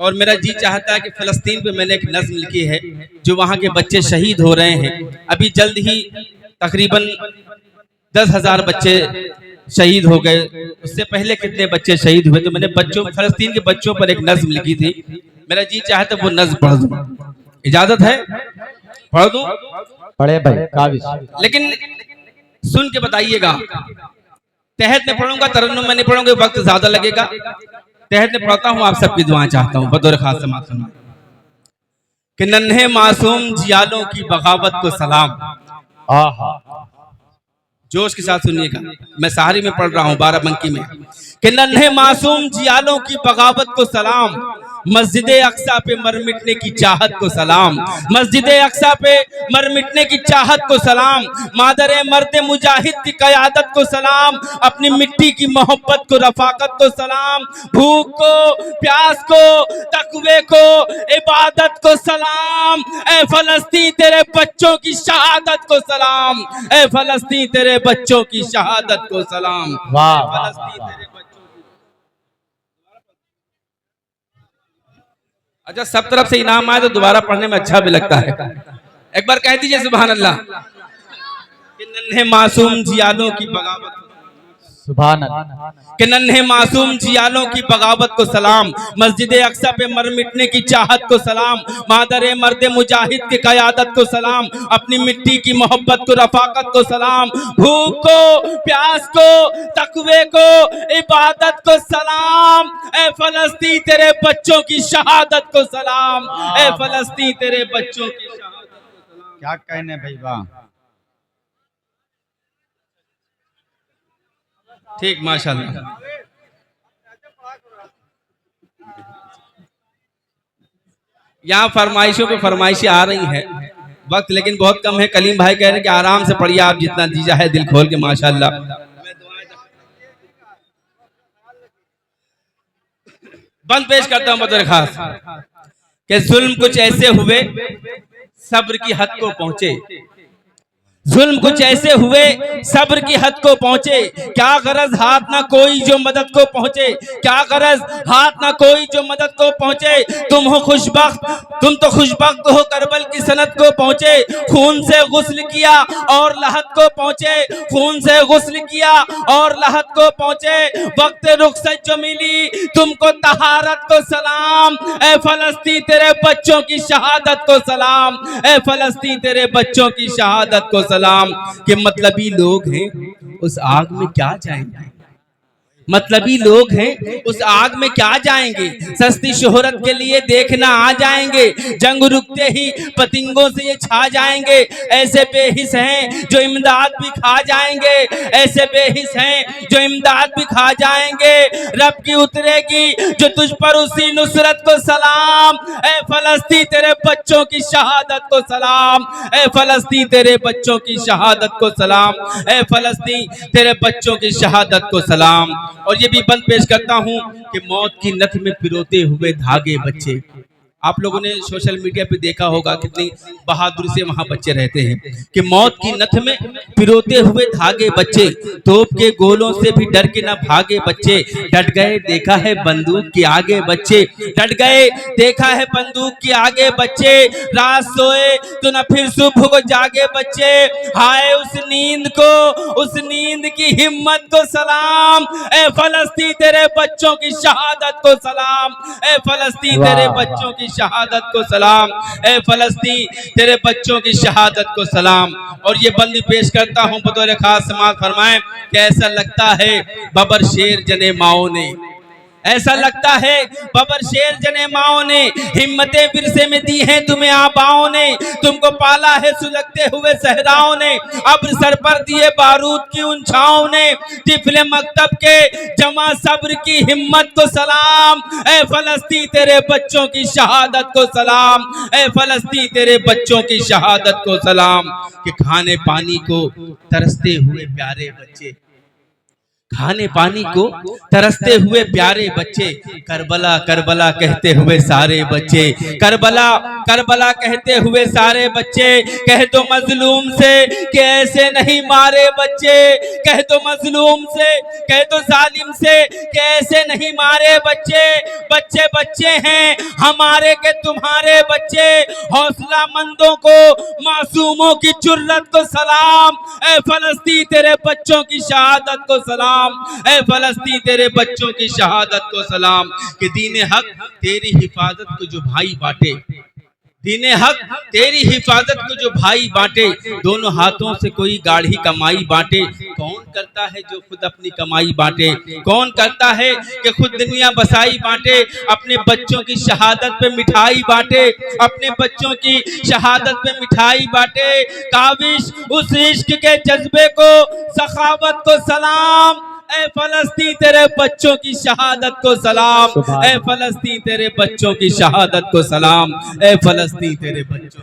और मेरा जी चाहता है कि फ़लस्तीन पे मैंने एक नज़्म लिखी है, जो वहाँ के बच्चे शहीद हो रहे हैं। अभी जल्द ही तकरीबन 10,000 बच्चे शहीद हो गए। उससे पहले कितने बच्चे शहीद हुए, तो मैंने फ़लस्तीन के बच्चों पर एक नज़्म लिखी थी। मेरा जी चाहता है वो नज़्म पढ़ दूँ, इजाज़त है? पढ़ दूँ? पढ़े भाई, लेकिन सुन के बताइएगा। तहत में पढ़ूंगा, तरन्नुम में नहीं पढ़ूंगा, वक्त ज्यादा लगेगा। तहत में पढ़ता हूँ, आप सबकी दुआएं चाहता हूँ। बतौर खास समाअत सुना कि नन्हे मासूम जियालों की बगावत को सलाम। जोश के साथ सुनिएगा, मैं सारी में पढ़ रहा हूँ, बाराबंकी में। कि नन्हे मासूम जियालों की बगावत को सलाम, मस्जिद अक्सा पे मर मिटने की चाहत को सलाम, मस्जिद अक्सा पे मर मिटने की चाहत को सलाम, मादर मर्द मुजाहिद की क़यादत को सलाम, अपनी मिट्टी की मोहब्बत को, रफाकत को सलाम, भूख को, प्यास को, तकवे को, इबादत को सलाम। ए फ़लस्तीन तेरे बच्चों की शहादत को सलाम, ए फ़लस्तीन तेरे बच्चों की शहादत को सलाम। फ़लस्तीन तेरे अच्छा, सब तरफ से इनाम आए तो दोबारा पढ़ने में अच्छा भी लगता है। एक बार कह दीजिए सुभान अल्लाह। कि नन्हे मासूम जियालों की बगावत, सुभान अल्लाह। कि नन्हे मासूम जियालों की बगावत को सलाम, मस्जिद अक्सा पे मर मिटने की चाहत को सलाम, मादर मर्द मुजाहिद की क़यादत को सलाम, अपनी मिट्टी की मोहब्बत को, रफाकत को सलाम, भूख को, प्यास को, तकवे को, इबादत को सलाम। ए फ़लस्तीन तेरे बच्चों की शहादत को सलाम, ए फ़लस्तीन तेरे बच्चों की शहादत को सलाम। क्या कहने भाई, वाह। ठीक, माशाल्लाह। यहाँ फरमाइशों पे फरमाइशें आ रही हैं, वक्त लेकिन बहुत कम है। कलीम भाई कह रहे हैं कि आराम से पढ़िए, आप जितना दीजा है दिल खोल के, माशाल्लाह। बंद पेश करता हूँ बतौर खास कि जुल्म कुछ ऐसे हुए सब्र की हद को पहुंचे, जुल्म कुछ ऐसे हुए सब्र की हद को पहुंचे, क्या गरज हाथ ना कोई जो मदद को पहुंचे, क्या गरज हाथ ना कोई जो मदद को पहुंचे, तुम हो खुशबख्त, तुम तो खुशबख्त हो करबल की सनत को पहुंचे, खून से गुस्ल किया और लहद को पहुंचे, खून से गुस्ल किया और लहद को पहुंचे, वक्त रुखसत जो मिली तुमको तहारत को सलाम। ए फ़लस्तीन तेरे बच्चों की शहादत को सलाम, ए फ़लस्तीन तेरे बच्चों की शहादत को सलाम। कि मतलबी लोग हैं उस आग में क्या जाएंगे, मतलबी लोग हैं उस आग में क्या जाएंगे, सस्ती शोहरत के लिए देखना आ जाएंगे, जंग रुकते ही पतंगों से ये छा जाएंगे, ऐसे बेहिस हैं जो इमदाद भी खा जाएंगे, ऐसे बेहिस हैं जो इमदाद भी खा जाएंगे, रब की उतरेगी जो तुझ पर उसी नुसरत को सलाम। ए फ़लस्तीन तेरे बच्चों की शहादत को सलाम, ए फ़लस्तीन तेरे बच्चों की शहादत को सलाम, ए फ़लस्तीन तेरे बच्चों की शहादत को सलाम। और ये भी बंद पेश करता हूं कि मौत की नथ में पिरोते हुए धागे बच्चे, आप लोगों ने सोशल मीडिया पे देखा होगा कितनी बहादुरी से वहां बच्चे रहते हैं। कि मौत की नथ में पिरोते हुए धागे बच्चे, तोप के गोलों से भी डर के ना भागे बच्चे, डट गए देखा है बंदूक के आगे बच्चे, डट गए देखा है बंदूक के आगे बच्चे, रात सोए तो न फिर सुबह को जागे बच्चे, हाय उस नींद को, उस नींद की हिम्मत को सलाम। ए फ़लस्तीन तेरे बच्चों की शहादत को सलाम, ए फ़लस्तीन तेरे बच्चों की शहादत को सलाम, ए फ़लस्तीन तेरे बच्चों की शहादत को सलाम। और ये बंदी पेश करता हूँ बतौर खास समाअत फरमाएं कि ऐसा लगता है बबर शेर जने माओ ने, ऐसा लगता है बबर शेर जने माओ ने, हिम्मतें विरसे में दी हैं तुम्हें आबाओं ने, तुमको पाला है सुलगते हुए सहराओं ने, अब्र सर पर दिए बारूद की उन छाओं ने, तिफले मकतब के जमा सब्र की हिम्मत को सलाम। ए फ़लस्तीन तेरे बच्चों की शहादत को सलाम, ए फ़लस्तीन तेरे बच्चों की शहादत को सलाम। कि खाने पानी को तरसते हुए प्यारे बच्चे, खाने पानी को तरसते हुए प्यारे बच्चे, करबला करबला कहते हुए सारे बच्चे, करबला करबला कहते हुए सारे बच्चे, कह दो मजलूम से कि ऐसे नहीं मारे बच्चे, कह दो मजलूम से, कह दो जालिम से कि ऐसे नहीं मारे बच्चे। बच्चे बच्चे हैं हमारे के तुम्हारे बच्चे, हौसला मंदों को, मासूमों की जुर्रत को सलाम। ए फलस्तीन तेरे बच्चों की शहादत को सलाम, ए फलस्तीन तेरे बच्चों की शहादत को सलाम। कि दीन हक तेरी हिफाजत को जो भाई बांटे, दीन हक तेरी हिफाजत को जो भाई बांटे, दोनों हाथों से कोई गाढ़ी कमाई बांटे। कौन करता है जो खुद अपनी कमाई बांटे, कौन करता है कि खुद दुनिया बसाई बांटे, अपने बच्चों की शहादत पे मिठाई बांटे, अपने बच्चों की शहादत पे मिठाई बांटे। काविश उस इश्क के जज्बे को, सखावत को सलाम। ए फलस्तीन तेरे बच्चों की शहादत को सलाम, ए फलस्तीन तेरे बच्चों की शहादत को सलाम, ए फलस्तीन तेरे बच्चों